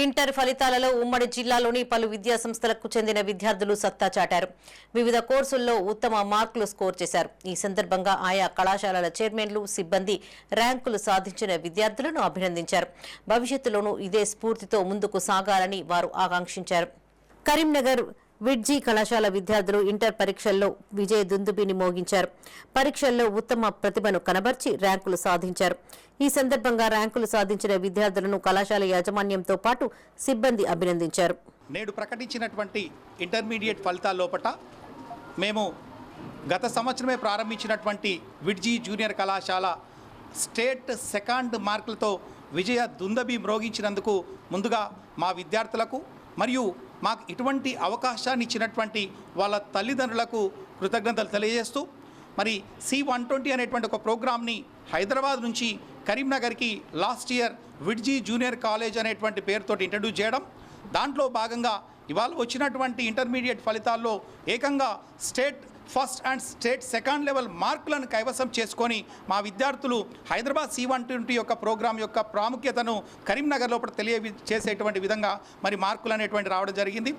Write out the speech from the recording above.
Inter ఫలితాలలో ఉమ్మడి జిల్లాలోని పలు విద్యాసంస్థలకు చెందిన విద్యార్థులు సత్తా చాటారు. వివిధ కోర్సుల్లో ఉత్తమ మార్కులు స్కోర్ చేశారు. ఈ సందర్భంగా ఆయా కళాశాలల చైర్మన్లు, సిబ్బంది ర్యాంకులు సాధించిన విద్యార్థులను అభినందించారు. భవిష్యత్తులోనూ ఇదే స్ఫూర్తితో ముందుకు సాగాలని వారు ఆకాంక్షించారు. కరీంనగర్ విడ్జీ కళాశాల విద్యార్థులు ఇంటర్ పరీక్షల్లో విజయ దుందుబిని మోగించారు. పరీక్షల్లో ఉత్తమ ప్రతిభను కనబర్చి ర్యాంకులు సాధించారు. ఈ సందర్భంగా ర్యాంకులు సాధించిన విద్యార్థులను కళాశాల యాజమాన్యంతో పాటు సిబ్బంది అభినందించారు. నేడు ప్రకటించినటువంటి ఇంటర్మీడియట్ ఫలితాల లోపట మేము గత సంవత్సరమే ప్రారంభించినటువంటి విడ్జీ జూనియర్ కళాశాల స్టేట్ సెకండ్ మార్కులతో విజయ దుందబి మ్రోగించినందుకు ముందుగా మా విద్యార్థులకు మరియు మాకు ఇటువంటి అవకాశాన్ని ఇచ్చినటువంటి వాళ్ళ తల్లిదండ్రులకు కృతజ్ఞతలు తెలియజేస్తూ మరి C120 అనేటువంటి ఒక ప్రోగ్రామ్ని హైదరాబాద్ నుంచి కరీంనగర్కి లాస్ట్ ఇయర్ విడ్జీ జూనియర్ కాలేజ్ అనేటువంటి పేరుతో ఇంట్రడ్యూస్ చేయడం, దాంట్లో భాగంగా ఇవాళ వచ్చినటువంటి ఇంటర్మీడియట్ ఫలితాల్లో ఏకంగా state first and state second level మార్కులను కైవసం చేసుకొని మా విద్యార్థులు హైదరాబాద్ C120 యొక్క ప్రోగ్రాం యొక్క ప్రాముఖ్యతను కరీంనగర్ లోపల తెలియజేసేటువంటి విధంగా మరి మార్కులు అనేటువంటి రావడం జరిగింది.